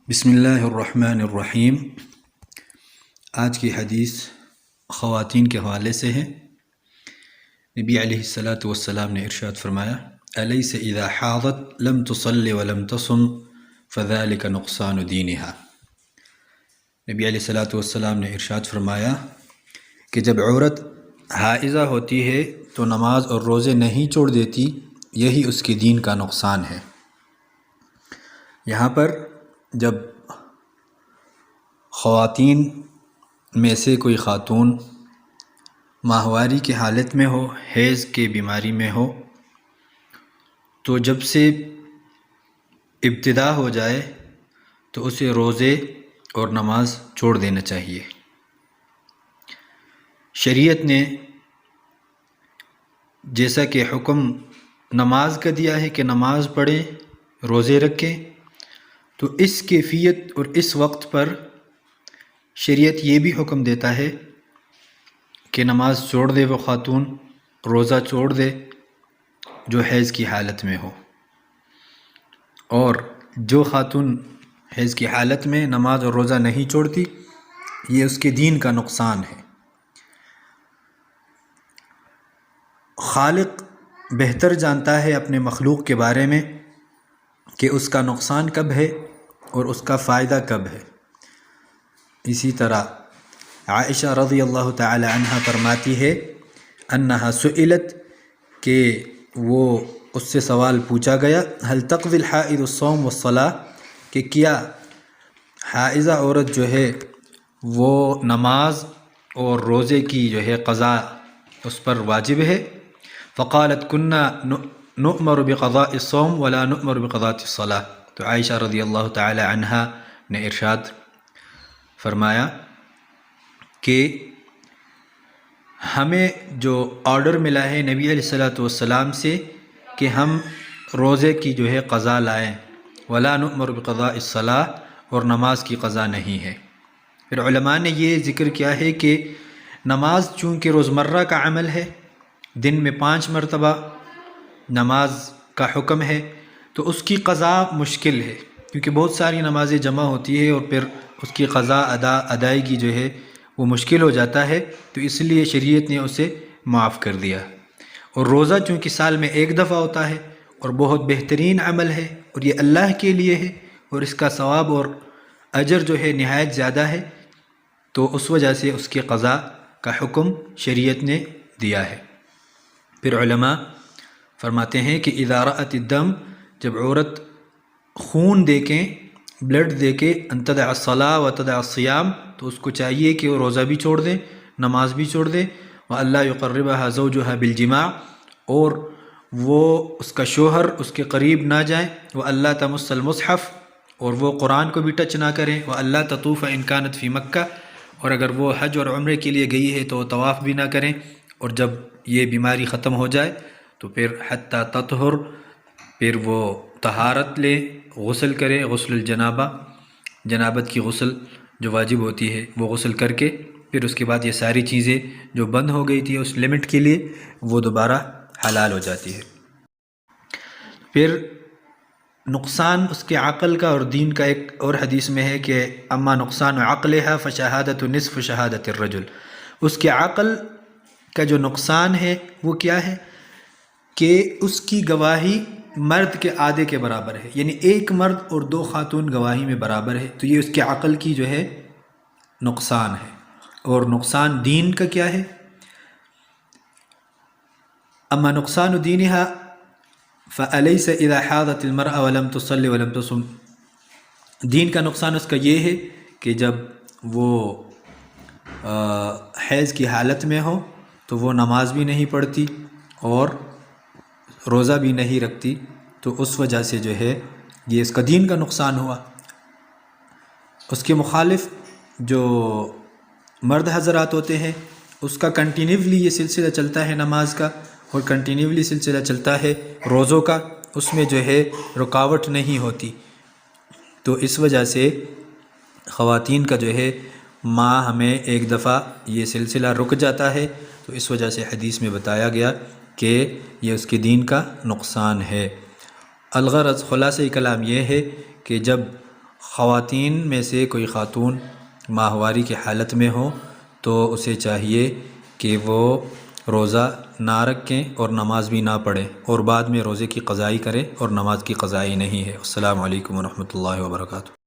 بسم اللہ الرحمن الرحیم۔ آج کی حدیث خواتین کے حوالے سے ہے۔ نبی علیہ الصلاۃ والسلام نے ارشاد فرمایا: الیس اذا حاضت لم تصلی ولم تصم فذلک نقصان دینہا۔ نبی علیہ الصلاۃ والسلام نے ارشاد فرمایا کہ جب عورت حائضہ ہوتی ہے تو نماز اور روزے نہیں چھوڑ دیتی، یہی اس کے دین کا نقصان ہے۔ یہاں پر جب خواتین میں سے کوئی خاتون ماہواری کی حالت میں ہو، حیض کی بیماری میں ہو، تو جب سے ابتدا ہو جائے تو اسے روزے اور نماز چھوڑ دینا چاہیے۔ شریعت نے جیسا کہ حکم نماز کا دیا ہے کہ نماز پڑھیں، روزے رکھیں، تو اس کیفیت اور اس وقت پر شریعت یہ بھی حکم دیتا ہے کہ نماز چھوڑ دے وہ خاتون، روزہ چھوڑ دے جو حیض کی حالت میں ہو، اور جو خاتون حیض کی حالت میں نماز اور روزہ نہیں چھوڑتی، یہ اس کے دین کا نقصان ہے۔ خالق بہتر جانتا ہے اپنے مخلوق کے بارے میں کہ اس کا نقصان کب ہے اور اس کا فائدہ کب ہے۔ اسی طرح عائشہ رضی اللہ تعالی عنہ فرماتی ہے انہا سئلت، کہ وہ اس سے سوال پوچھا گیا، هل تقضی الحائض الصوم والصلاة، کہ کیا حائضہ عورت جو ہے وہ نماز اور روزے کی جو ہے قضا اس پر واجب ہے؟ فقالت كنا نؤمر بقضاء الصوم ولا نؤمر بقضاء الصلاة، تو عائشہ رضی اللہ تعالی عنہ نے ارشاد فرمایا کہ ہمیں جو آرڈر ملا ہے نبی علیہ الصلاۃ والسلام سے کہ ہم روزے کی جو ہے قضا لائیں، ولا نؤمر بقضاء الصلاة، اور نماز کی قضا نہیں ہے۔ پھر علماء نے یہ ذکر کیا ہے کہ نماز چونکہ روزمرہ کا عمل ہے، دن میں 5 مرتبہ نماز کا حکم ہے، تو اس کی قضا مشکل ہے، کیونکہ بہت ساری نمازیں جمع ہوتی ہے اور پھر اس کی قضا ادائیگی جو ہے وہ مشکل ہو جاتا ہے، تو اس لیے شریعت نے اسے معاف کر دیا۔ اور روزہ چونکہ سال میں ایک دفعہ ہوتا ہے اور بہت بہترین عمل ہے اور یہ اللہ کے لیے ہے اور اس کا ثواب اور اجر جو ہے نہایت زیادہ ہے، تو اس وجہ سے اس کی قضا کا حکم شریعت نے دیا ہے۔ پھر علماء فرماتے ہیں کہ اذا رأت الدم، جب عورت خون دیکھیں، بلڈ دیکھے، ان تدع الصلاة و تدع الصیام، تو اس کو چاہیے کہ وہ روزہ بھی چھوڑ دے، نماز بھی چھوڑ دے، وَأَلَّا يُقَرِّبَهَا زَوْجُهَا بِالْجِمَاعِ، اور وہ اس کا شوہر اس کے قریب نہ جائیں، وَأَلَّا تَمُسَّ الْمُصْحَفَ، اور وہ قرآن کو بھی ٹچ نہ کریں، وَأَلَّا تَطُوفَ إِن كَانَتْ فِي مَكَّةَ، اور اگر وہ حج اور عمرے کے لیے گئی ہے تو وہ طواف بھی نہ کریں، اور جب یہ بیماری ختم ہو جائے تو پھر حتیٰ تطہر، پھر وہ طہارت لے، غسل کرے، غسل الجنابہ، جنابت کی غسل جو واجب ہوتی ہے وہ غسل کر کے پھر اس کے بعد یہ ساری چیزیں جو بند ہو گئی تھی اس لمٹ کے لیے وہ دوبارہ حلال ہو جاتی ہے۔ پھر نقصان اس کے عقل کا اور دین کا ایک اور حدیث میں ہے کہ اما نقصان عقلها فشہادت نصف شہادت الرجل، اس کے عقل کا جو نقصان ہے وہ کیا ہے کہ اس کی گواہی مرد کے آدھے کے برابر ہے، یعنی ایک مرد اور 2 خاتون گواہی میں برابر ہے، تو یہ اس کے عقل کی جو ہے نقصان ہے۔ اور نقصان دین کا کیا ہے؟ اما نقصان دینها فألیس اذا حاضت المرأة ولم تصلی ولم تصم، دین کا نقصان اس کا یہ ہے کہ جب وہ حیض کی حالت میں ہو تو وہ نماز بھی نہیں پڑھتی اور روزہ بھی نہیں رکھتی، تو اس وجہ سے جو ہے یہ اس کا دین کا نقصان ہوا۔ اس کے مخالف جو مرد حضرات ہوتے ہیں اس کا کنٹینیولی یہ سلسلہ چلتا ہے نماز کا، اور کنٹینیولی سلسلہ چلتا ہے روزوں کا، اس میں جو ہے رکاوٹ نہیں ہوتی، تو اس وجہ سے خواتین کا جو ہے ماہ میں ایک دفعہ یہ سلسلہ رک جاتا ہے، تو اس وجہ سے حدیث میں بتایا گیا کہ یہ اس کے دین کا نقصان ہے۔ الغرض خلاصہ کلام یہ ہے کہ جب خواتین میں سے کوئی خاتون ماہواری کی حالت میں ہو تو اسے چاہیے کہ وہ روزہ نہ رکھیں اور نماز بھی نہ پڑھیں اور بعد میں روزے کی قضائی کرے اور نماز کی قضائی نہیں ہے۔ السلام علیکم ورحمۃ اللہ وبرکاتہ۔